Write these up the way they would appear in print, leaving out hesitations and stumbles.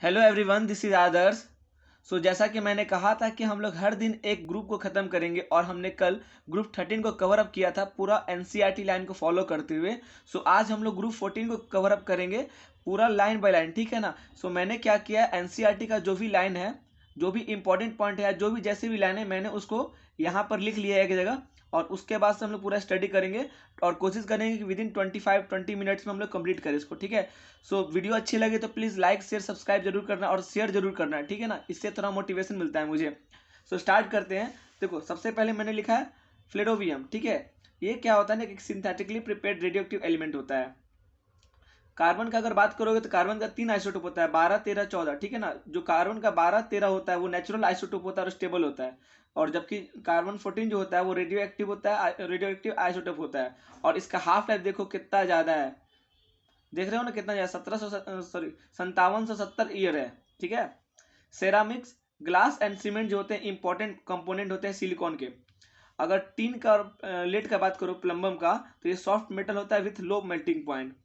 Hello everyone, this is आदर्श। जैसा कि मैंने कहा था कि हम लोग हर दिन एक ग्रुप को ख़त्म करेंगे और हमने कल ग्रुप 13 को कवर अप किया था पूरा एनसीईआरटी लाइन को फॉलो करते हुए। आज हम लोग ग्रुप 14 को कवर अप करेंगे पूरा लाइन बाय लाइन, ठीक है ना। मैंने क्या किया, एनसीईआरटी का जो भी लाइन है, जो भी इंपॉर्टेंट पॉइंट है, जो भी जैसे भी लाइन है, मैंने उसको यहाँ पर लिख लिया है एक जगह। और उसके बाद से हम लोग पूरा स्टडी करेंगे और कोशिश करेंगे कि विदिन 20 मिनट्स में हम लोग कंप्लीट करें इसको, ठीक है। वीडियो अच्छी लगे तो प्लीज़ लाइक शेयर सब्सक्राइब जरूर करना और शेयर जरूर करना, ठीक है ना। इससे थोड़ा मोटिवेशन मिलता है मुझे। स्टार्ट करते हैं। देखो, सबसे पहले मैंने लिखा है फ्लेरोवियम, ठीक है। ये क्या होता है ना, एक सिंथेटिकली प्रिपेयर्ड रेडियोएक्टिव एलिमेंट होता है। कार्बन का अगर बात करोगे तो कार्बन का 3 आइसोटोप होता है, 12 13 14, ठीक है ना। जो कार्बन का 12 13 होता है वो नेचुरल आइसोटोप होता है और स्टेबल होता है। और जबकि कार्बन 14 जो होता है वो रेडियो एक्टिव होता है, रेडियो एक्टिव आइसोटोप होता है। और इसका हाफ लाइफ देखो कितना ज़्यादा है, देख रहे हो ना कितना ज़्यादा, 5770 ईयर है, ठीक है। सेरामिक्स, ग्लास एंड सीमेंट जो होते हैं इंपॉर्टेंट कंपोनेंट होते हैं सिलिकॉन के। अगर टीन का लेड का बात करो, प्लम्बम का, तो ये सॉफ्ट मेटल होता है with low melting point.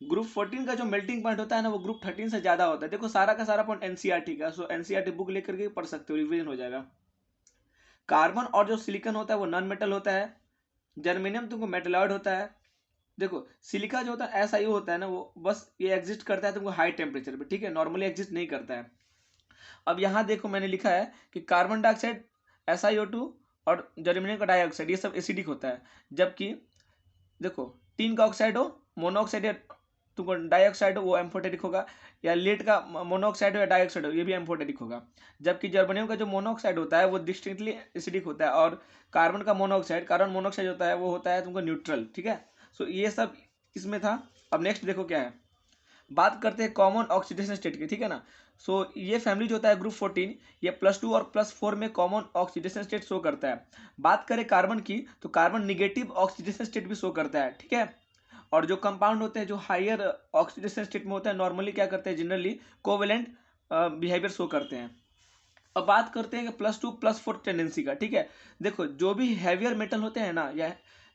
Group 14 का जो मेल्टिंग पॉइंट होता है ना, वो ग्रुप 13 से ज्यादा होता है। देखो सारा का सारा पॉइंट एनसीईआरटी का, एनसीईआरटी बुक लेकर के पढ़ सकते हो, रिवीजन हो जाएगा। कार्बन और जो सिलिकॉन होता है वो नॉन मेटल होता है। जर्मेनियम तुमको मेटलॉइड होता है। देखो सिलिका जो होता है ऐसा ही होता है ना, वो बस ये एग्जिस्ट करता है तुमको हाई टेम्परेचर पे, ठीक है, नॉर्मली एग्जिस्ट नहीं करता है। अब यहाँ देखो मैंने लिखा है कि कार्बन डाइऑक्साइड SiO2 और जर्मेनियम का डाइऑक्साइड ये सब एसिडिक होता है। जबकि देखो टीन का ऑक्साइड हो, मोनोऑक्साइड या तुमको डाइऑक्साइड हो, वो एम्फोटेरिक होगा। या लेड का मोनोऑक्साइड हो या डाइऑक्साइड हो, ये भी एम्फोटेरिक होगा। जबकि जर्मेनियम का जो मोनोऑक्साइड होता है वो डिस्टिंक्टली एसिडिक होता है। और कार्बन मोनोऑक्साइड होता है वो होता है तुमको न्यूट्रल, ठीक है। ये सब इसमें था। अब नेक्स्ट देखो क्या है, बात करते हैं कॉमन ऑक्सीडेशन स्टेट की, ठीक है ना। ये फैमिली जो होता है ग्रुप 14, ये +2 और +4 में कॉमन ऑक्सीडेशन स्टेट शो करता है। बात करें कार्बन की, तो कार्बन निगेटिव ऑक्सीडेशन स्टेट भी शो करता है, ठीक है। और जो कंपाउंड होते हैं जो हायर ऑक्सीडेशन स्टेट में होता है, नॉर्मली क्या करते हैं, जनरली कोवेलेंट बिहेवियर शो करते हैं। अब बात करते हैं कि +2 +4 टेंडेंसी का, ठीक है। देखो जो भी हैवियर मेटल होते हैं ना, या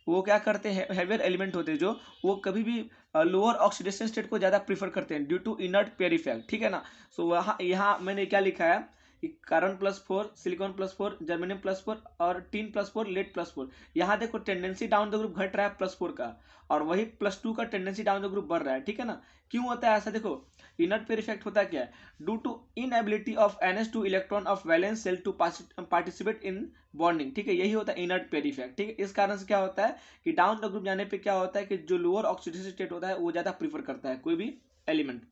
वो क्या करते हैं, हैवियर एलिमेंट होते हैं जो, वो कभी भी लोअर ऑक्सीडेशन स्टेट को ज़्यादा प्रीफर करते हैं due to inert pair effect, ठीक है ना। वहाँ यहाँ मैंने क्या लिखा है कि कार्बन +4, सिलिकॉन +4, जर्मेनियम +4 और टीन +4, लेड +4। यहाँ देखो टेंडेंसी डाउन द ग्रुप घट रहा है +4 का, और वही +2 का टेंडेंसी डाउन द ग्रुप बढ़ रहा है, ठीक है ना। क्यों होता है ऐसा, देखो इनर्ट पेयर इफेक्ट होता क्या है, due to inability of NH2 electron of valence shell to participate in bonding, ठीक है। यही होता है इनर्ट पेयर इफेक्ट, ठीक है। इस कारण से क्या होता है कि डाउन द ग्रुप जाने पे क्या होता है कि जो लोअर ऑक्सीडेशन स्टेट होता है वो ज्यादा प्रीफर करता है कोई भी एलिमेंट।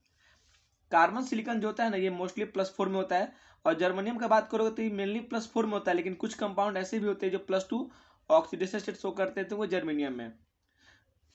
कार्बन सिलिकॉन जो होता है ना, ये मोस्टली +4 में होता है। और जर्मेनियम का बात करोगे तो ये मेनली +4 में होता है, लेकिन कुछ कंपाउंड ऐसे भी होते हैं जो +2 ऑक्सीडेशन स्टेट शो करते हैं, तो वो जर्मेनियम में।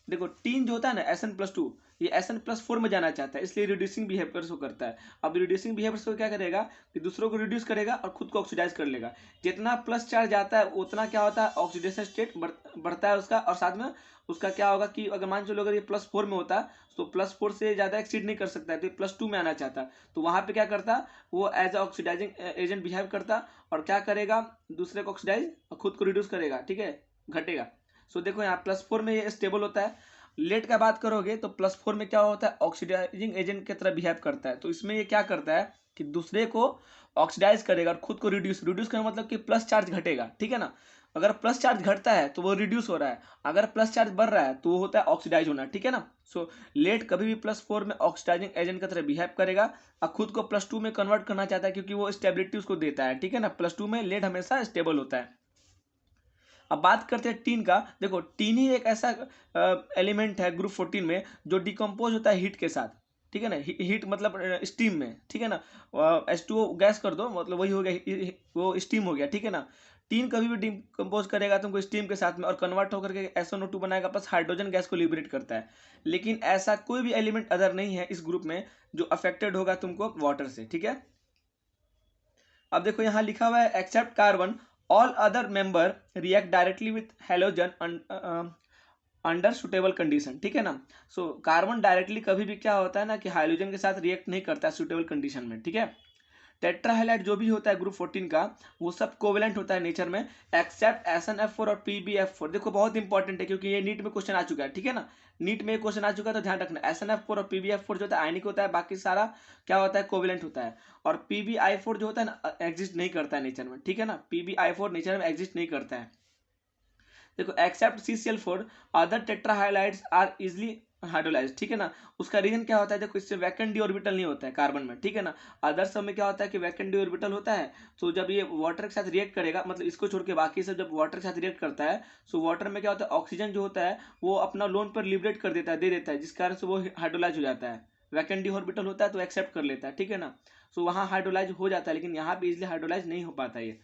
देखो टीन जो होता है ना, SN+2, ये SN+4 में जाना चाहता है, इसलिए रिड्यूसिंग बिहेवियर शो करता है। अब रिड्यूसिंग बिहेवियर शो क्या करेगा कि दूसरों को रिड्यूस करेगा और खुद को ऑक्सीडाइज कर लेगा। जितना प्लस चार्ज जाता है उतना क्या होता है, ऑक्सीडेशन स्टेट बढ़ता है उसका। और साथ में उसका क्या होगा कि अगर मान चलो अगर ये +4 में होता तो +4 से ज़्यादा एक्सीड नहीं कर सकता है, तो ये +2 में आना चाहता। तो वहाँ पे क्या करता, वो एज ऑक्सीडाइजिंग एजेंट बिहेव करता और क्या करेगा, दूसरे को ऑक्सीडाइज और खुद को रिड्यूस करेगा, ठीक है, घटेगा। देखो यहाँ +4 में ये स्टेबल होता है। लेड का बात करोगे तो +4 में क्या होता है, ऑक्सीडाइजिंग एजेंट की तरह बिहेव करता है। तो इसमें ये क्या करता है कि दूसरे को ऑक्सीडाइज करेगा और खुद को रिड्यूस करने मतलब कि प्लस चार्ज घटेगा, ठीक है ना। अगर प्लस चार्ज घटता है तो वो रिड्यूस हो रहा है, अगर प्लस चार्ज बढ़ रहा है तो वो होता है ऑक्सीडाइज होना, ठीक है ना। लेड कभी भी +4 में ऑक्सीडाइजिंग एजेंट की तरह बिहेव करेगा और खुद को +2 में कन्वर्ट करना चाहता है, क्योंकि वो स्टेबिलिटी उसको देता है, ठीक है ना। +2 में लेड हमेशा स्टेबल होता है। अब बात करते हैं टीन का। देखो टीन ही एक ऐसा एलिमेंट है ग्रुप 14 में जो डिकम्पोज होता है हीट के साथ, ठीक है ना। हीट मतलब स्टीम में, ठीक है ना। H2O गैस कर दो मतलब वही हो गया, वो स्टीम हो गया, ठीक है ना। टीन कभी भी डिकम्पोज करेगा तुमको स्टीम के साथ में और कन्वर्ट होकर के SnO2 बनाएगा, प्लस हाइड्रोजन गैस को लिबरेट करता है। लेकिन ऐसा कोई भी एलिमेंट अदर नहीं है इस ग्रुप में जो अफेक्टेड होगा तुमको वाटर से, ठीक है। अब देखो यहाँ लिखा हुआ है except carbon all other member react directly with halogen under suitable condition, ठीक है ना। कार्बन डायरेक्टली कभी भी क्या होता है ना कि हाइड्रोजन के साथ रिएक्ट नहीं करता है सुटेबल कंडीशन में, ठीक है। टेट्राहाइलाइड जो भी होता है ग्रुप 14 का वो सब कोवेलेंट होता है नेचर में, एक्सेप्ट SnF4 और PbF4। देखो बहुत इंपॉर्टेंट है क्योंकि ये नीट में क्वेश्चन आ चुका है, ठीक है ना, नीट में क्वेश्चन आ चुका है तो ध्यान रखना। SnF4 और PbF4 जो होता है आयनिक होता है, बाकी सारा क्या होता है कोवेलेंट होता है। और PbI4 जो होता है ना एग्जिस्ट नहीं करता है नेचर में, ठीक है ना, PbI4 नेचर में एग्जिस्ट नहीं करता है। देखो except CCl4 other tetrahalides are easily hydrolysed, ठीक है ना। उसका रीजन क्या होता है, देखो इससे वैकेंट डी ऑर्बिटल नहीं होता है कार्बन में, ठीक है ना। अदर सब में क्या होता है कि वैकेंट डी ऑर्बिटल होता है, तो जब ये वाटर के साथ रिएक्ट करेगा, मतलब इसको छोड़ के बाकी सब जब वाटर के साथ रिएक्ट करता है, तो वाटर में क्या होता है ऑक्सीजन जो होता है वो अपना लोन पर लिबरेट कर देता है, दे देता है, जिस कारण से वो हाइड्रोलाइज हो जाता है। वैकेंट डी ऑर्बिटल होता है तो एक्सेप्ट कर लेता है, ठीक है ना। सो वहाँ हाइड्रोलाइज हो जाता है, लेकिन यहाँ पे इजिली हाइड्रोलाइज नहीं हो पाता ये।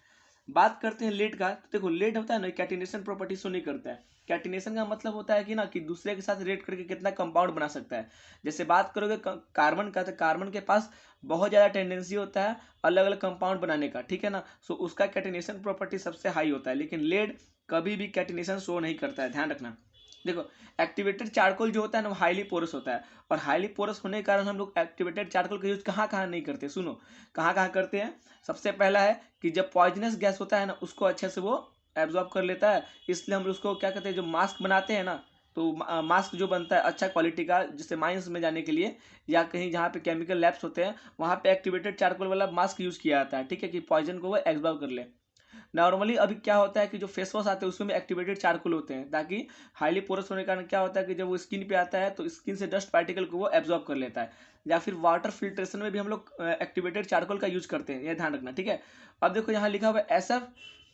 बात करते हैं लेड का, तो देखो लेड होता है ना कैटिनेशन प्रॉपर्टी शो नहीं करता है। कैटिनेशन का मतलब होता है कि ना कि दूसरे के साथ रिएक्ट करके कितना कंपाउंड बना सकता है। जैसे बात करोगे कार्बन का, तो कार्बन के पास बहुत ज़्यादा टेंडेंसी होता है अलग अलग कंपाउंड बनाने का, ठीक है ना। सो उसका कैटिनेशन प्रॉपर्टी सबसे हाई होता है, लेकिन लेड कभी भी कैटिनेशन शो नहीं करता है, ध्यान रखना। देखो एक्टिवेटेड चारकोल जो होता है ना वो हाईली पोरस होता है, और हाईली पोरस होने के कारण हम लोग एक्टिवेटेड चारकोल का यूज कहाँ कहाँ नहीं करते, सुनो कहाँ कहाँ करते हैं। सबसे पहला है कि जब पॉइजनस गैस होता है ना उसको अच्छे से वो एब्जॉर्ब कर लेता है, इसलिए हम उसको क्या कहते हैं, जो मास्क बनाते हैं ना, तो मास्क जो बनता है अच्छा क्वालिटी का, जिससे माइंस में जाने के लिए या कहीं जहाँ पे केमिकल लैब्स होते हैं वहाँ पे एक्टिवेटेड चारकोल वाला मास्क यूज किया जाता है, ठीक है, कि पॉइजन को वो एब्जॉर्ब कर ले। नॉर्मली अभी क्या होता है कि जो फेस वॉश आते हैं उसमें एक्टिवेटेड चारकोल होते हैं, ताकि हाईली पोरस होने के कारण क्या होता है कि जब वो स्किन पे आता है तो स्किन से डस्ट पार्टिकल को वो एब्जॉर्ब कर लेता है। या फिर वाटर फिल्ट्रेशन में भी हम लोग एक्टिवेटेड चारकोल का यूज करते हैं, ये ध्यान रखना, ठीक है। अब देखो यहाँ लिखा हुआ है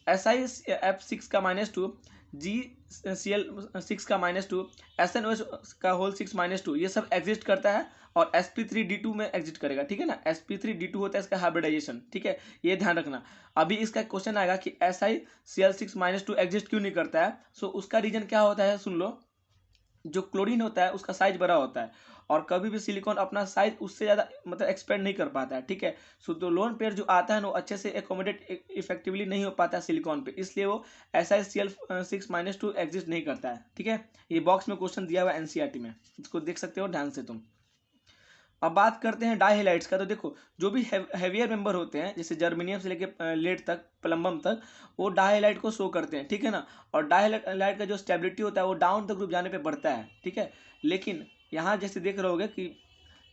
SiF6 का -2, GCl6 का -2, SnOH का होल 6 - 2, ये सब एग्जिस्ट करता है, और sp3d2 में एग्जिट करेगा, ठीक है ना। sp3d2 होता है इसका हाइब्रिडाइजेशन, ठीक है, ये ध्यान रखना। अभी इसका क्वेश्चन आएगा कि SiCl6 - 2 एग्जिस्ट क्यों नहीं करता है। सो उसका रीजन क्या होता है सुन लो। जो क्लोरीन होता है उसका साइज बड़ा होता है, और कभी भी सिलिकॉन अपना साइज उससे ज़्यादा मतलब एक्सपेंड नहीं कर पाता है, ठीक है। सो तो लोन पेयर जो आता है ना वो अच्छे से एकोमोडेट इफेक्टिवली नहीं हो पाता है सिलिकॉन पे, इसलिए वो SiCl6 - 2 एग्जिस्ट नहीं करता है, ठीक है। ये बॉक्स में क्वेश्चन दिया हुआ है NCERT में, इसको देख सकते हो ध्यान से तुम। अब बात करते हैं डाइहेलाइड्स का, तो देखो जो भी हैवियर मेंबर होते हैं जैसे जर्मेनियम से लेके लेड तक प्लम्बम तक, वो डाइहेलाइड को शो करते हैं, ठीक है ना। और डाइहेलाइड का जो स्टेबिलिटी होता है वो डाउन द ग्रुप जाने पे बढ़ता है, ठीक है। लेकिन यहाँ जैसे देख रहे होगे कि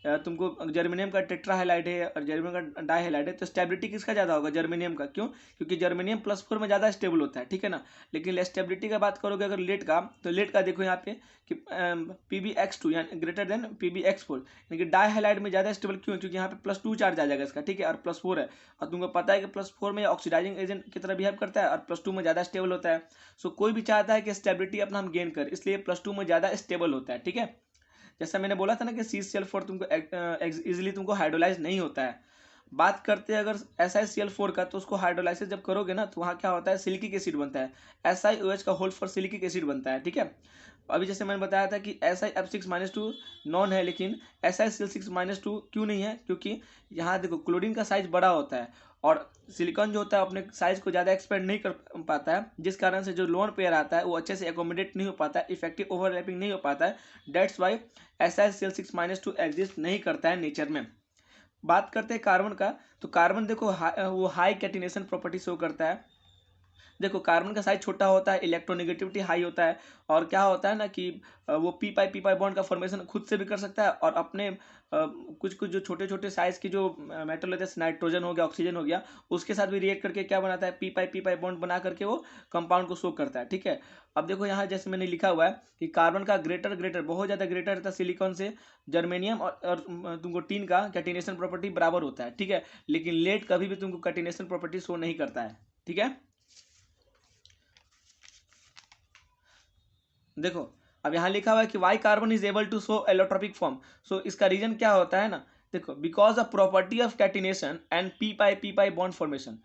तुमको जर्मेनियम का टेट्राहाइलाइड है और जर्मेनियम का डाइहाइलाइड है, तो स्टेबिलिटी किसका ज़्यादा होगा, जर्मेनियम का, क्यों, क्योंकि जर्मेनियम +4 में ज़्यादा स्टेबल होता है, ठीक है ना। लेकिन स्टेबिलिटी का बात करोगे अगर लेड का, तो लेड का देखो यहाँ पे कि PbX2 यानी ग्रेटर देन PbX4, यानी कि डाइहाइलाइड में ज़्यादा स्टेबल क्यों, क्योंकि यहाँ पे +2 चार्ज आ जाएगा इसका, ठीक है, और +4 है, और तुमको पता है कि +4 में ऑक्सीडाइजिंग एजेंट की तरह बिहेव करता है, और +2 में ज़्यादा स्टेबल होता है। सो कोई भी चाहता है कि स्टेबिलिटी अपना हम गेन करें, इसलिए +2 में ज़्यादा स्टेबल होता है, ठीक है। जैसा मैंने बोला था ना कि CCl4 तुमको इजिली तुमको हाइड्रोलाइज नहीं होता है। बात करते हैं अगर SiCl4 का, तो उसको हाइड्रोलाइसिस जब करोगे ना तो वहाँ क्या होता है सिलिकिक एसिड बनता है, SiOH का होल फॉर सिलिकिक एसिड बनता है, ठीक है। अभी जैसे मैंने बताया था कि SiF6 - 2 नॉन है, लेकिन SiCl6 - 2 क्यों नहीं है, क्योंकि यहाँ देखो क्लोरीन का साइज बड़ा होता है, और सिलिकॉन जो होता है अपने साइज को ज़्यादा एक्सपेंड नहीं कर पाता है, जिस कारण से जो लोन पेयर आता है वो अच्छे से एकोमोडेट नहीं हो पाता है, इफेक्टिव ओवरलैपिंग नहीं हो पाता है। डेट्स वाई SiCl6 - 2 एग्जिस्ट नहीं करता है नेचर में। बात करते हैं कार्बन का, तो कार्बन देखो वो हाई कैटिनेशन प्रॉपर्टी शो करता है। देखो कार्बन का साइज छोटा होता है, इलेक्ट्रोनेगेटिविटी हाई होता है, और क्या होता है ना कि वो पी पाई बॉन्ड का फॉर्मेशन खुद से भी कर सकता है, और अपने कुछ कुछ जो छोटे छोटे साइज की जो मेटल होते हैं, नाइट्रोजन हो गया, ऑक्सीजन हो गया, उसके साथ भी रिएक्ट करके क्या बनाता है, पी पाई बॉन्ड बना करके वो कंपाउंड को शो करता है, ठीक है। अब देखो यहाँ जैसे मैंने लिखा हुआ है कि कार्बन का ग्रेटर बहुत ज़्यादा ग्रेटर रहता है सिलिकॉन से, जर्मेनियम और तुमको टीन का कैटिनेशन प्रॉपर्टी बराबर होता है, ठीक है। लेकिन लेड कभी भी तुमको कैटिनेशन प्रॉपर्टी शो नहीं करता है, ठीक है। देखो अब यहाँ लिखा हुआ है कि why carbon is able to show allotropic form. So इसका रीजन क्या होता है ना, देखो because of property of catenation and p pi bond formation.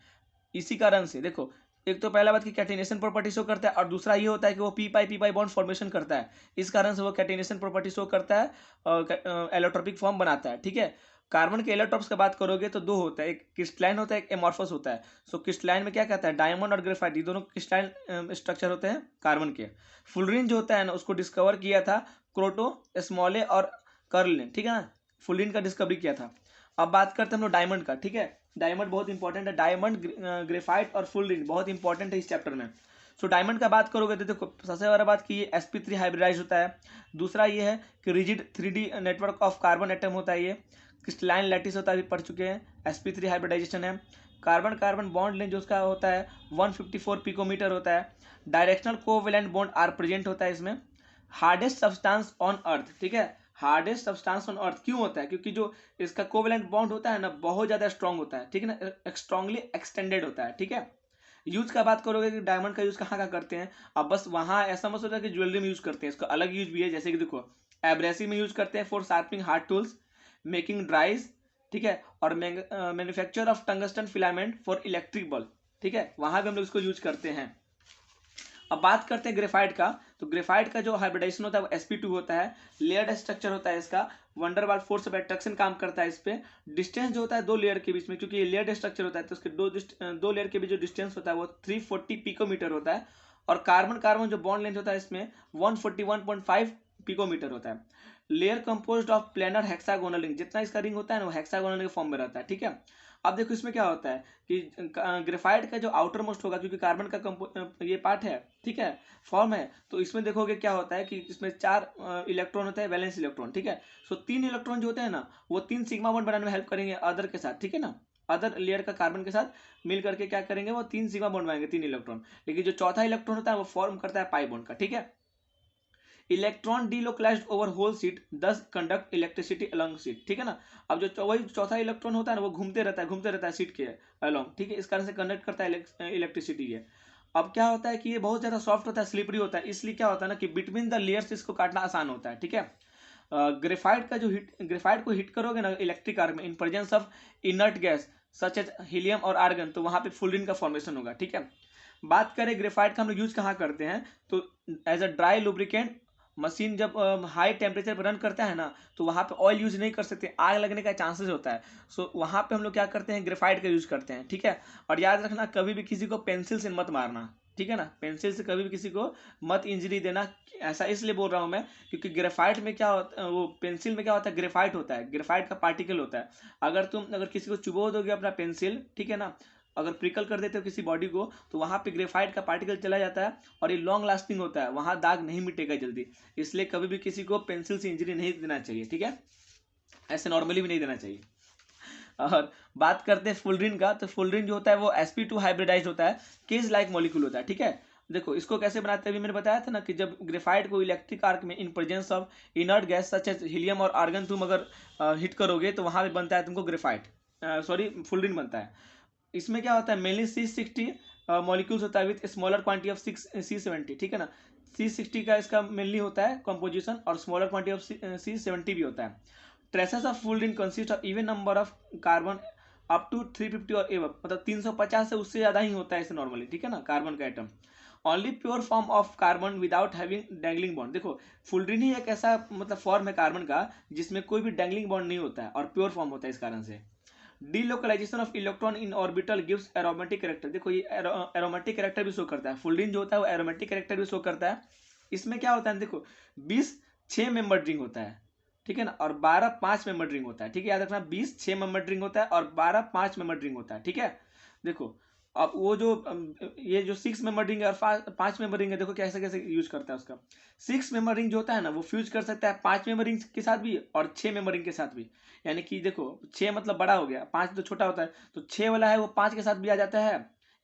इसी कारण से देखो एक तो पहला बात कि कैटिनेशन प्रॉपर्टी शो करता है, और दूसरा ये होता है कि वो पी पाई बॉन्ड फॉर्मेशन करता है, इस कारण से वो कैटिनेशन प्रॉपर्टी शो करता है और एलोट्रोपिक फॉर्म बनाता है, ठीक है। कार्बन के एलोट्रॉप्स की बात करोगे तो दो होता है, एक क्रिस्टलाइन होता है, एक एमॉर्फस होता है। सो क्रिस्टलाइन में क्या कहता है, डायमंड और ग्रेफाइट, ये दोनों क्रिस्टलाइन स्ट्रक्चर होते हैं कार्बन के। फुलरिन जो होता है ना उसको डिस्कवर किया था क्रोटो, स्मॉले और कर्ल ने, ठीक है ना, फुलरिन का डिस्कवरी किया था। अब बात करते हैं हम लोग डायमंड का, ठीक है। डायमंड बहुत इंपॉर्टेंट है, डायमंड, ग्रेफाइट और फुलरिन बहुत इंपॉर्टेंट है इस चैप्टर में। सो डायमंड का बात करोगे तो देखो सबसे बड़ा बात कि ये sp3 हाइब्रिडाइज होता है। दूसरा ये है कि rigid 3D network of carbon atom होता है, ये क्रिस्टलाइन लैटिस होता है, अभी पढ़ चुके हैं। sp3 हाइब्रिडाइजेशन है। कार्बन कार्बन बॉन्ड लेंथ जो उसका होता है 154 पिकोमीटर होता है। Directional covalent bond are present होता है इसमें। हार्डेस्ट सब्सटेंस ऑन अर्थ, ठीक है। हार्डेस्ट सब्सटेंस ऑन अर्थ क्यों होता है? क्योंकि जो इसका कोवेलेंट बॉन्ड होता है ना बहुत ज्यादा स्ट्रांग होता है, ठीक है ना, स्ट्रांगली एक्सटेंडेड होता है, ठीक है। यूज का बात करोगे कि डायमंड का यूज कहाँ कहाँ करते हैं, अब बस वहाँ ऐसा मत सोचा कि ज्वेलरी में यूज करते हैं, इसका अलग यूज भी है। जैसे कि देखो एब्रेसिव में यूज करते हैं for sharpening hard tools, making ड्राइज, ठीक है, और manufacture of tungsten filament for electric bulb, ठीक है, वहां भी हम लोग इसको यूज करते हैं। अब बात करते हैं ग्रेफाइट का, तो ग्रेफाइट का जो हाइब्रिडाइजेशन होता है वो sp2 होता है। लेयर्ड स्ट्रक्चर होता है इसका, वंडरवाल फोर्स ऑफ अट्रैक्शन काम करता है इस पे। डिस्टेंस जो होता है दो लेयर के बीच में, क्योंकि ये लेयर्ड स्ट्रक्चर होता है तो उसके दो लेयर के बीच जो डिस्टेंस होता है वो 340 पिकोमीटर होता है। और कार्बन कार्बन जो बॉन्ड लेंथ होता है इसमें 141.5 पिकोमीटर होता है। Layer composed of planar hexagonal ring, जितना इसका रिंग होता है ना वो हेक्सागोनल के फॉर्म में रहता है, ठीक है। अब देखो इसमें क्या होता है कि ग्रेफाइट का जो आउटर मोस्ट होगा, क्योंकि कार्बन का ये पार्ट है, ठीक है, फॉर्म है, तो इसमें देखोगे क्या होता है कि इसमें 4 इलेक्ट्रॉन होते हैं, वैलेंस इलेक्ट्रॉन, ठीक है। सो 3 इलेक्ट्रॉन जो होते हैं ना वो 3 सिग्मा बॉन्ड बनाने में हेल्प करेंगे अदर के साथ, ठीक है ना, अदर लेयर का कार्बन के साथ मिल करके क्या करेंगे वो 3 सिग्मा बॉन्ड बनाएंगे, 3 इलेक्ट्रॉन। लेकिन जो चौथा इलेक्ट्रॉन होता है वो फॉर्म करता है पाई बॉन्ड का, ठीक है। Electron delocalised over whole sheet thus conduct electricity along sheet, ठीक है ना। अब जो वही चौथा इलेक्ट्रॉन होता है ना वो घूमते रहता है सीट के अलॉन्ग, ठीक है, इस कारण से कंडक्ट करता है इलेक्ट्रिसिटी है। अब क्या होता है कि ये बहुत ज्यादा सॉफ्ट होता है, स्लिपरी होता है, इसलिए क्या होता है ना कि बिटवीन द लेयर्स इसको काटना आसान होता है, ठीक है। ग्रेफाइट को हिट करोगे ना इलेक्ट्रिक आर्क में in presence of inert gas such as helium और आर्गन, तो वहां पे फुलरिन का फॉर्मेशन होगा, ठीक है। बात करें ग्रेफाइट का हम लोग यूज कहाँ करते हैं, तो as a dry lubricant, machine जब हाई टेम्परेचर पर रन करता है ना तो वहाँ पे ऑयल यूज नहीं कर सकते, आग लगने का चांसेस होता है। सो वहाँ पे हम लोग क्या करते हैं ग्रेफाइट का यूज करते हैं, ठीक है। और याद रखना कभी भी किसी को पेंसिल से मत मारना, ठीक है ना, पेंसिल से कभी भी किसी को मत इंजरी देना। ऐसा इसलिए बोल रहा हूँ मैं क्योंकि ग्रेफाइट में क्या होता है, वो पेंसिल में क्या होता है, ग्रेफाइट होता है, ग्रेफाइट का पार्टिकल होता है। अगर किसी को चुबो दोगे अपना पेंसिल, ठीक है ना, अगर प्रिकल कर देते हो किसी बॉडी को तो वहां पे ग्रेफाइट का पार्टिकल चला जाता है और ये लॉन्ग लास्टिंग होता है, वहां दाग नहीं मिटेगा जल्दी। इसलिए कभी भी किसी को पेंसिल से इंजरी नहीं देना चाहिए, ठीक है, ऐसे नॉर्मली भी नहीं देना चाहिए। और बात करते हैं फुलरिन का, तो फुलरिन जो होता है वो sp2 हाइब्रिडाइज होता है, केज लाइक मॉलिक्यूल होता है, ठीक है। देखो इसको कैसे बनाते हैं, अभी मैंने बताया था ना कि जब ग्रेफाइट को इलेक्ट्रिक आर्क में in presence of inert gas such as helium और आर्गन तुम अगर हिट करोगे तो वहां पे बनता है तुमको ग्रेफाइट, सॉरी फुलरिन बनता है। इसमें क्या होता है मेनली C60 मॉलिक्यूल्स होता है with smaller quantity of C70, ठीक है ना। C60 का इसका मेनली होता है कंपोजिशन और स्मॉलर क्वांटिटी ऑफ C70 भी होता है। Traces of fullerene consist of even number of carbon up to 350 और एबव, मतलब 350 से उससे ज्यादा ही होता है इसे नॉर्मली, ठीक है ना, कार्बन का atom. Only pure form of carbon without having dangling bond, देखो फुलरिन ही एक ऐसा मतलब फॉर्म है कार्बन का जिसमें कोई भी डैंगलिंग बॉन्ड नहीं होता है और प्योर फॉर्म होता है, इस कारण से। Delocalisation of electron in orbital gives aromatic character, देखो ये एरोमेटिक कैरेक्टर भी शो करता है, फुलरिन जो होता है वो एरोमेटिक कैरेक्टर भी शो करता है। इसमें क्या होता है देखो 20 6 मेंबर रिंग होता है, ठीक है ना, और 12 5 मेंबर रिंग होता है, ठीक है, याद रखना 20 6 मेंबर रिंग होता है और 12 5 मेंबर रिंग होता है, ठीक है। देखो अब वो जो ये जो 6 मेंबर रिंग है और 5 मेंबर रिंग है, देखो कैसे कैसे यूज करता है उसका। 6 मेंबर रिंग जो होता है ना वो फ्यूज कर सकता है 5 मेंबर रिंग के साथ भी और 6 मेंबर रिंग के साथ भी। यानी कि देखो 6 मतलब बड़ा हो गया, 5 तो छोटा होता है, तो 6 वाला है वो 5 के साथ भी आ जाता है।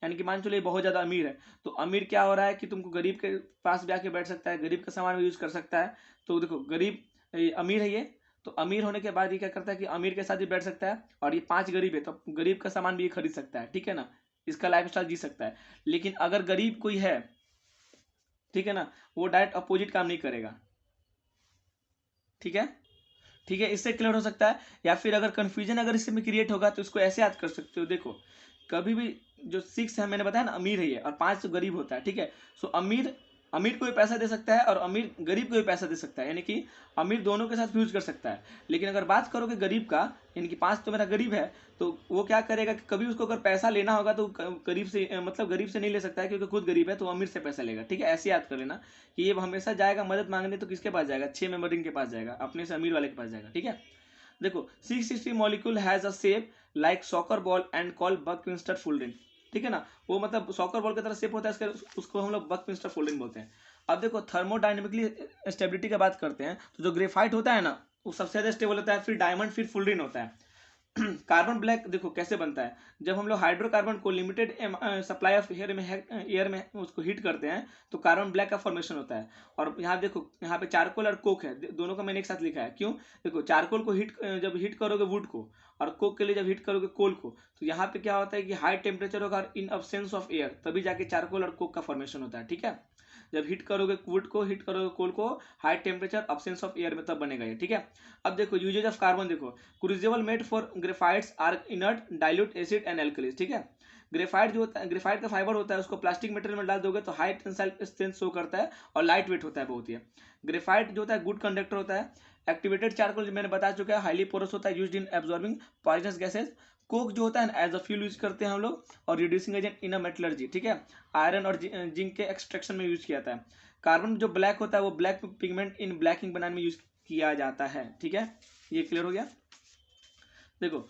यानी कि मान चलो ये बहुत ज्यादा अमीर है, तो अमीर क्या हो रहा है कि तुमको गरीब के पास भी आके बैठ सकता है, गरीब का सामान भी यूज कर सकता है। तो देखो गरीब अमीर है ये, तो अमीर होने के बाद ये क्या करता है कि अमीर के साथ भी बैठ सकता है, और ये 5 गरीब है तो गरीब का सामान भी ये खरीद सकता है, ठीक है ना, इसका लाइफ स्टाइल जी सकता है। लेकिन अगर गरीब कोई है, ठीक है ना, वो डायरेक्ट अपोजिट काम नहीं करेगा, ठीक है, ठीक है, इससे क्लियर हो सकता है। या फिर अगर कंफ्यूजन अगर इसमें क्रिएट होगा तो इसको ऐसे याद कर सकते हो, देखो कभी भी जो 6 है मैंने बताया ना अमीर है ये और 5 तो गरीब होता है, ठीक है। सो अमीर अमीर को भी पैसा दे सकता है और अमीर गरीब को भी पैसा दे सकता है, यानी कि अमीर दोनों के साथ फ्यूज कर सकता है। लेकिन अगर बात करोगे गरीब का, यानी कि 5 तो मेरा गरीब है, तो वो क्या करेगा कि कभी उसको अगर पैसा लेना होगा तो गरीब से मतलब गरीब से नहीं ले सकता है, क्योंकि खुद गरीब है तो अमीर से पैसा लेगा, ठीक है। ऐसे याद कर लेना कि ये हमेशा जाएगा मदद मांगने तो किसके पास जाएगा, 6 मेंबर रिंग के पास जाएगा, अपने से अमीर वाले के पास जाएगा, ठीक है। देखो 660 molecule has a shape like soccer ball and call Buckminster folding, ठीक है ना, वो मतलब सॉकर बॉल की तरह शेप होता है, उसको हम लोग बकमिंस्टर फोल्डिंग बोलते हैं। अब देखो थर्मोडाइनमिकली स्टेबिलिटी की बात करते हैं, तो जो ग्रेफाइट होता है ना वो सबसे ज्यादा स्टेबल होता है, फिर डायमंड, फिर फुलरिन होता है। कार्बन ब्लैक देखो कैसे बनता है, जब हम लोग हाइड्रोकार्बन को लिमिटेड सप्लाई ऑफ एयर में उसको हीट करते हैं तो कार्बन ब्लैक का फॉर्मेशन होता है। और यहाँ देखो, यहाँ पे चारकोल और कोक है, दोनों का मैंने एक साथ लिखा है, क्यों? देखो चारकोल को जब हीट करोगे वुड को, और कोक के लिए जब हीट करोगे कोल को, तो यहाँ पे क्या होता है कि हाई टेम्परेचर होगा इन अब्सेंस ऑफ एयर, तभी जाके चारकोल और कोक का फॉर्मेशन होता है, ठीक है। जब हीट करोगे वुड को, हीट करोगे कोल को, high temperature absence of air में तब बनेगा ये, ठीक है। अब देखो यूजेज ऑफ कार्बन, देखो crucible made for graphites are inert dilute acid and alkalis, ठीक है। ग्रेफाइट जो होता है, ग्रेफाइट का फाइबर होता है, उसको प्लास्टिक मटेरियल में डाल दोगे तो हाई टेंसाइल स्ट्रेंथ शो करता है और लाइट वेट होता है बहुत ही। ग्रेफाइट जो होता है गुड कंडक्टर होता है। एक्टिवेटेड चारकोल मैंने बता चुका है, हाईली पोरस होता है, used in absorbing poisonous gases. Coke जो होता है एज अ फ्यूल यूज करते हैं हम लोग, और reducing agent in a metallurgy, ठीक है, आयरन और जिंक के एक्सट्रैक्शन में यूज किया जाता है। कार्बन जो ब्लैक होता है वो ब्लैक पिगमेंट इन ब्लैकिंग बनाने में यूज किया जाता है, ठीक है। ये क्लियर हो गया। देखो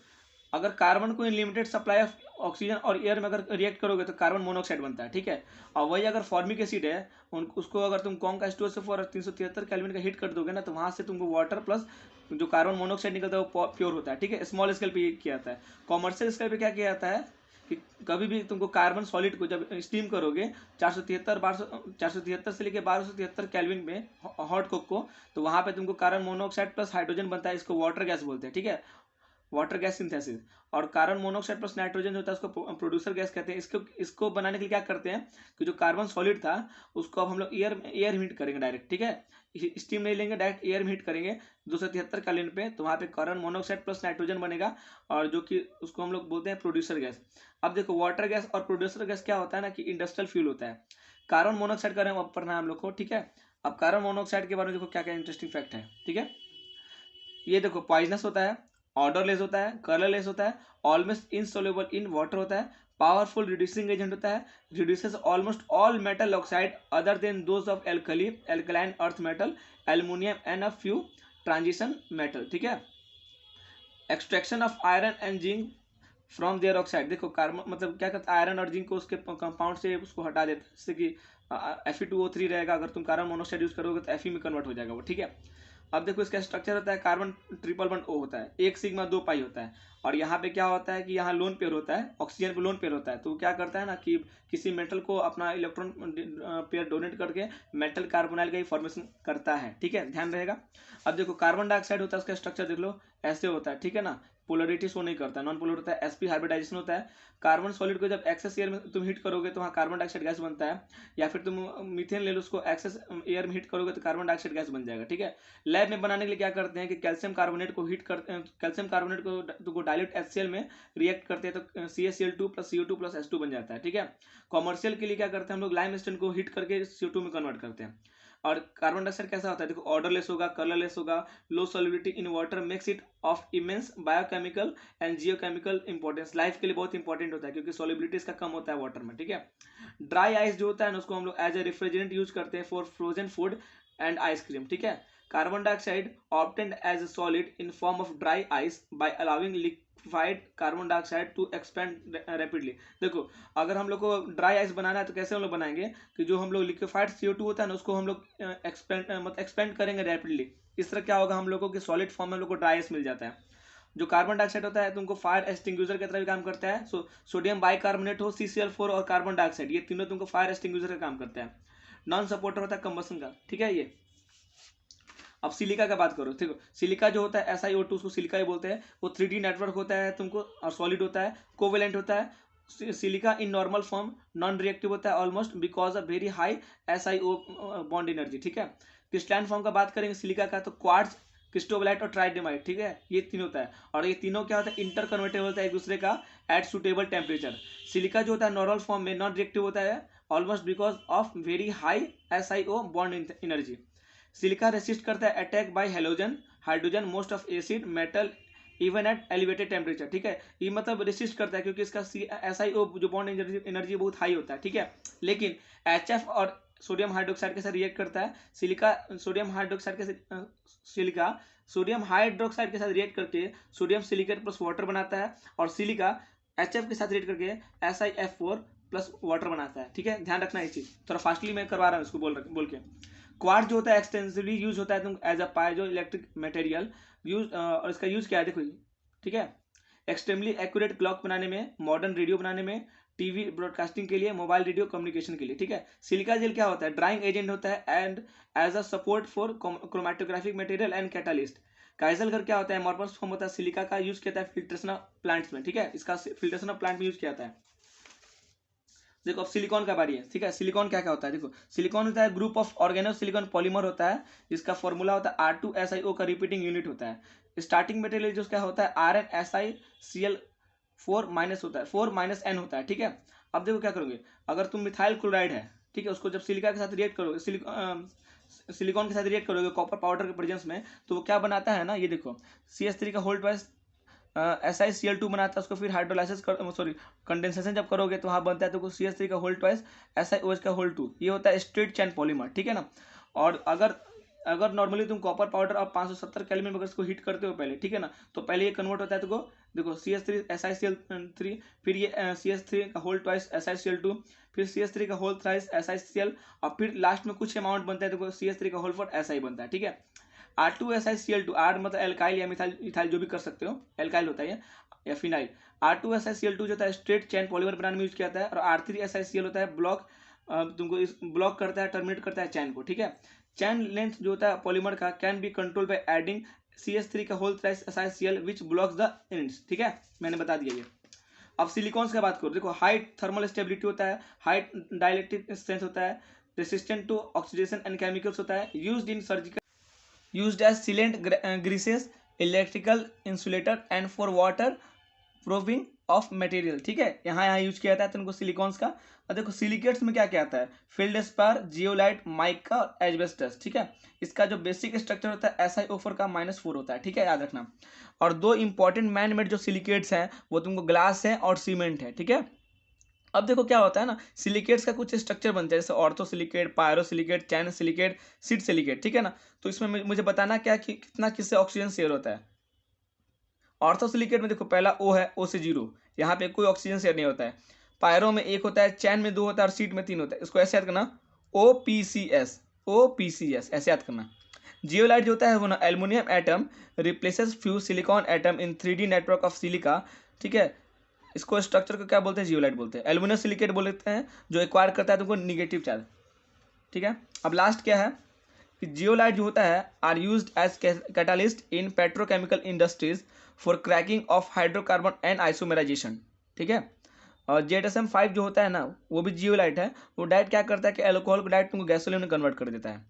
अगर कार्बन को in limited supply of oxygen और एयर में अगर रिएक्ट करोगे तो कार्बन मोनोऑक्साइड बनता है, ठीक है। और वही अगर फॉर्मिक एसिड है, उसको अगर तुम कॉम का स्टोर से फॉर 373 केल्विन का हीट कर दोगे ना, तो वहां से तुमको वाटर प्लस जो कार्बन मोनोऑक्साइड निकलता है वो प्योर होता है, ठीक है। स्मॉल स्केल पे किया जाता है। कॉमर्शियल स्केल पे क्या किया जाता है कि कभी भी तुमको कार्बन सॉलिड को जब स्टीम करोगे 473 से लेकर 1273 केल्विन में हॉट कोक को, तो वहां पे तुमको कार्बन मोनोऑक्साइड प्लस हाइड्रोजन बनता है, इसको वाटर गैस बोलते हैं, ठीक है, वाटर गैस सिंथेसिस। और कार्बन मोनोऑक्साइड प्लस नाइट्रोजन होता है, उसको प्रोड्यूसर गैस कहते हैं। इसको बनाने के लिए क्या करते हैं कि जो कार्बन सॉलिड था उसको अब हम लोग एयर हीट करेंगे डायरेक्ट, ठीक है, स्टीम नहीं लेंगे, डायरेक्ट एयर में हीट करेंगे 273 केल्विन पे, तो वहाँ पे कार्बन मोनोऑक्साइड प्लस नाइट्रोजन बनेगा, और जो कि उसको हम लोग बोलते हैं प्रोड्यूसर गैस। अब देखो वाटर गैस और प्रोड्यूसर गैस क्या होता है ना कि इंडस्ट्रियल फ्यूल होता है। कार्बन मोनोऑक्साइड का अब पढ़ना है हम लोग को, ठीक है। अब कार्बन मोनोऑक्साइड के बारे में देखो क्या क्या इंटरेस्टिंग फैक्ट है, ठीक है। ये देखो पॉइजनस होता है, ऑर्डरलेस होता है, कलरलेस होता है, ऑलमोस्ट इनसोल्यूबल इन वाटर होता है, पावरफुल रिड्यूसिंग एजेंट होता है, reduces almost all metal oxide other than those of alkaline earth metal, aluminium and a few transition metal, ठीक है। Extraction of iron and zinc from their oxide, देखो carbon मतलब क्या करता है, आयरन और जिंक को उसके कंपाउंड से उसको हटा देता है, जैसे कि Fe2O3 रहेगा, अगर तुम कार्बन मोनोऑक्साइड यूज करोगे तो Fe में कन्वर्ट हो जाएगा वो, ठीक है। अब देखो इसका स्ट्रक्चर होता है, कार्बन ट्रिपल बॉन्ड O होता है, एक सिग्मा 2 पाई होता है, और यहाँ पे क्या होता है कि यहाँ लोन पेयर होता है, ऑक्सीजन पे लोन पेयर होता है, तो क्या करता है ना कि किसी मेटल को अपना इलेक्ट्रॉन पेयर डोनेट करके मेटल कार्बोनाइल का ही फॉर्मेशन करता है, ठीक है, ध्यान रहेगा। अब देखो कार्बन डाइऑक्साइड होता है, उसका स्ट्रक्चर देख लो, ऐसे होता है, ठीक है ना, पोलरिटी शो नहीं करता, नॉन पोलर होता है, sp हाइब्रिडाइजेशन होता है। कार्बन सॉलिड को जब एक्सेस एयर में तुम हीट करोगे तो वहाँ कार्बन डाइऑक्साइड गैस बनता है, या फिर तुम मीथेन ले लो, उसको एक्सेस एयर में हीट करोगे तो कार्बन डाइऑक्साइड गैस बन जाएगा, ठीक है। लैब में बनाने के लिए क्या करते हैं कि कैल्शियम कार्बोनेट को हीट करते हैं, कैल्शियम कार्बोनेट को डाइल्यूट HCl में रिएक्ट करते हैं तो CaCl2 plus CO2 plus H2 बन जाता है, ठीक है। कॉमर्शियल के लिए क्या करते हैं हम लोग, लाइम स्टोन को हीट करके CO2 में कन्वर्ट करते हैं। और कार्बन डाइऑक्साइड कैसा होता है, देखो ऑर्डरलेस होगा, कलरलेस होगा, low solubility in water makes it of immense biochemical and geochemical importance, life के लिए बहुत इंपॉर्टेंट होता है क्योंकि सॉल्युबिलिटी इसका कम होता है वाटर में, ठीक है। ड्राई आइस जो होता है ना उसको हम लोग एज ए रेफ्रिजरेंट यूज करते हैं for frozen food and ice cream, ठीक है। Carbon dioxide obtained as a solid in form of dry ice by allowing liquefied carbon dioxide to expand rapidly. देखो अगर हम लोग को ड्राई आइस बनाना है तो कैसे हम लोग बनाएंगे कि जो हम लोग लिक्विफाइड CO2 होता है ना उसको हम लोग एक्सपेंड करेंगे रैपिडली। इस तरह क्या होगा, हम लोगों को सॉलिड फॉर्म में हम लोग को ड्राई आइस मिल जाता है। जो कार्बन डाइऑक्साइड होता है तुमको फायर एक्सटिंग्विशर की तरह भी काम करता है। सोडियम बाइकार्बोनेट हो, CCl4 और कार्बन डाइऑक्साइड, ये तीनों तुमको फायर एक्सटिंग्विशर का काम करता है। नॉन सपोर्टर होता है कंबसन का, ठीक है। ये अब सिलिका का बात करो, देखो सिलिका जो होता है SiO2 उसको सिलिका ही बोलते हैं, वो 3D नेटवर्क होता है तुमको, और सॉलिड होता है, कोवेलेंट होता है। Silica in normal form non reactive होता है almost because of very high SiO bond energy, ठीक है। क्रिस्टलाइन फॉर्म का बात करेंगे सिलिका का तो क्वार्ट्ज, क्रिस्टोबलाइट और ट्राइडेमाइट, ठीक है, ये तीन होता है। और ये तीनों क्या होता है, इंटर कन्वर्टेबल होता है एक दूसरे का एट सुटेबल टेम्परेचर। सिलिका जो होता है नॉर्मल फॉर्म में नॉन रिएक्टिव होता है almost because of very high SiO bond energy. Silica resist करता है attack by halogen hydrogen most of acid metal even at elevated temperature, ठीक है। ये मतलब रेसिस्ट करता है क्योंकि इसका SiO जो बॉन्ड एनर्जी बहुत हाई होता है, ठीक है। लेकिन HF और सोडियम हाइड्रोक्साइड के साथ रिएक्ट करता है, सिलिका सोडियम हाइड्रोक्साइड के साथ सिलिका सोडियम हाइड्रोक्साइड के साथ रिएक्ट करके सोडियम सिलिकेट प्लस वाटर बनाता है, और सिलिका HF के साथ रिएक्ट करके SiF4 प्लस वाटर बनाता है। ठीक है, ध्यान रखना ये चीज, थोड़ा फास्टली मैं करवा रहा हूँ इसको बोल के। क्वार्ट्ज जो होता है एक्सटेंसिवली यूज होता है तुम as a piezoelectric material use, और इसका यूज क्या है देखो। ठीक है, एक्सट्रीमली एक्यूरेट क्लॉक बनाने में, मॉडर्न रेडियो बनाने में, टीवी ब्रॉडकास्टिंग के लिए, मोबाइल रेडियो कम्युनिकेशन के लिए। ठीक है, सिलिका जेल क्या होता है, ड्राइंग एजेंट होता है and as a support for chromatographic material and catalyst. Kieselguhr क्या होता है, अमोर्फस फॉर्म होता है, सिलिका का यूज किया जाता है फिल्ट्रेशन प्लांट्स में। ठीक है, इसका फिल्ट्रेशन प्लांट में यूज किया जाता है। देखो अब सिलिकॉन का बारी है। ठीक है, सिलिकॉन क्या क्या होता है देखो, सिलिकॉन होता है group of organo silicon polymer होता है, जिसका फॉर्मूला होता है R2SiO का रिपीटिंग यूनिट होता है। स्टार्टिंग मटेरियल जो क्या होता है RnSiCl4- होता है, 4-N होता है। ठीक है, अब देखो क्या करोगे, अगर तुम मिथाइल क्लोराइड है, ठीक है, उसको जब सिलिका के साथ रिएक्ट करोगे, सिलिकॉन के साथ रिएक्ट करोगे कॉपर पाउडर के प्रेजेंस में, तो वो क्या बनाता है ना, ये देखो CH3 का होल ट्वाइस SiCl2 बनाता है, उसको फिर हाइड्रोलाइसिस कंडेंसेशन जब करोगे तो वहाँ बनता है तो CH3 का होल ट्वाइस SiOH का होल 2, ये होता है स्ट्रेट चैन पॉलीमर। ठीक है ना, और अगर नॉर्मली तुम कॉपर पाउडर और 570 केल्विन अगर इसको हीट करते हो पहले, ठीक है ना, तो पहले ये कन्वर्ट होता है तो देखो CH3 SiCl3, फिर ये CH3 का होल ट्वाइस SiCl2, फिर CH3 का होल थ्राइस SiCl, और फिर लास्ट में कुछ अमाउंट बनता है तो CH3 का होल 4 Si बनता है। ठीक है, R2SiCl2, R मतलब एल्काइल या मिथाइल जो भी कर सकते हो, एल्काइल होता है या फिनाइल। R2SiCl2 जो होता है स्ट्रेट चैन पॉलीमर बनाने में यूज किया जाता है, और R3SiCl होता है ब्लॉक, तुमको इस ब्लॉक करता है, टर्मिनेट करता है चैन को। ठीक है, चैन लेंथ जो होता है पॉलीमर का can be control by adding CH3 का whole thrice SiCl which blocks the ends. ठीक है, मैंने बता दिया ये। अब सिलिकॉन्स की बात करो, देखो हाइट थर्मल स्टेबिलिटी होता है, हाइट डाइलेक्ट्रिक स्ट्रेंथ होता है, resistant to oxidation and chemicals होता है, used in surgical, used as sealant, greases, electrical insulator and for water proving of material. ठीक है, यहाँ यूज किया जाता है तुमको सिलिकॉन्स का। और देखो सिलिकेट्स में क्या क्या आता है, फील्डस्पार, जियोलाइट, माइका और एस्बेस्टस। ठीक है, इसका जो बेसिक स्ट्रक्चर होता है SiO4 का -4 होता है। ठीक है, याद रखना। और दो इंपॉर्टेंट मैन मेड जो सिलिकेट्स हैं वो तुमको ग्लास है और सीमेंट है। ठीक है, अब देखो क्या होता है ना, सिलिकेट्स का कुछ स्ट्रक्चर बनता है, जैसे ऑर्थो सिलिकेट, पायरो सिलिकेट, चैन सिलिकेट, सीड सिलिकेट। ठीक है ना, तो इसमें मुझे बताना क्या कि कितना किससे ऑक्सीजन शेयर होता है। ऑर्थो सिलिकेट में देखो पहला O है, O से 0, यहाँ पे कोई ऑक्सीजन शेयर नहीं होता है। पायरो में 1 होता है, चैन में 2 होता है और सीड में 3 होता है। इसको ऐसे याद करना, OPCS ऐसे याद करना। जियोलाइट जो होता है वो ना aluminium atom replaces few silicon atom in 3D network of silica. ठीक है, इसको स्ट्रक्चर को क्या बोलते हैं, जियोलाइट बोलते हैं। एल्युमिनियम सिलिकेट बोलते हैं जो एक्वायर करता है तुमको निगेटिव चार्ज। ठीक है, अब लास्ट क्या है कि जियोलाइट जो होता है are used as catalyst in petrochemical industries for cracking of hydrocarbon and isomerisation. ठीक है, और ZSM5 जो होता है ना वो भी जियोलाइट है, वो डायरेक्ट क्या करता है कि एल्कोहल को डायरेक्ट तुमको गैसोलीन में कन्वर्ट कर देता है।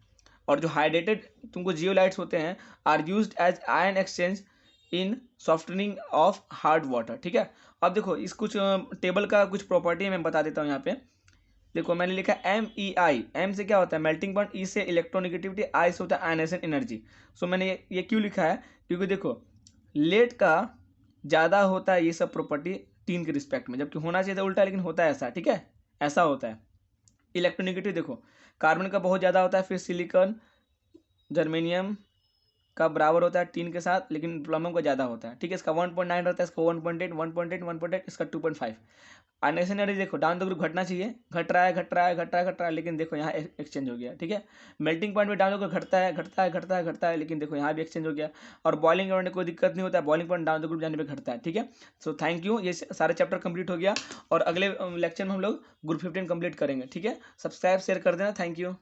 और जो हाइड्रेटेड तुमको जियोलाइट्स होते हैं are used as ion exchange in softening of hard water. ठीक है, अब देखो इस कुछ टेबल का कुछ प्रॉपर्टी मैं बता देता हूँ यहाँ पे। देखो मैंने लिखा MEI, M से क्या होता है मेल्टिंग पॉइंट, E से इलेक्ट्रोनेगेटिविटी, I से होता है आयनाइजेशन एनर्जी। सो मैंने ये क्यों लिखा है, क्योंकि देखो लेट का ज़्यादा होता है ये सब प्रॉपर्टी टीन के रिस्पेक्ट में, जबकि होना चाहिए था उल्टा, लेकिन होता है ऐसा। ठीक है, ऐसा होता है। इलेक्ट्रोनेगेटिव देखो कार्बन का बहुत ज़्यादा होता है, फिर सिलिकॉन जर्मेनियम का बराबर होता है टीन के साथ, लेकिन प्लम्बम का ज़्यादा होता है। ठीक है, इसका 1.9 रहता है, इसका 1.8, 1.8, 1.8, इसका 2.5। आयनाइजेशन एनर्जी देखो डाउन द ग्रुप घटना चाहिए, घट रहा है घट रहा है घट रहा है घट रहा है, लेकिन देखो यहाँ एक्सचेंज हो गया। ठीक है, मेल्टिंग पॉइंट में डाउन द ग्रुप घटता है घटता है घटता है घटता है, लेकिन देखो यहाँ भी एक्सचेंज हो गया। और बॉइलिंग पॉइंट में कोई दिक्कत नहीं होता है, boiling point down the group जाने पे घटता है। ठीक है, सो थैंक यू, ये सारे चैप्टर कंप्लीट हो गया, और अगले लेक्चर में हम लोग ग्रुप 15 कंप्लीट करेंगे। ठीक है, सब्सक्राइब शेयर कर देना, थैंक यू।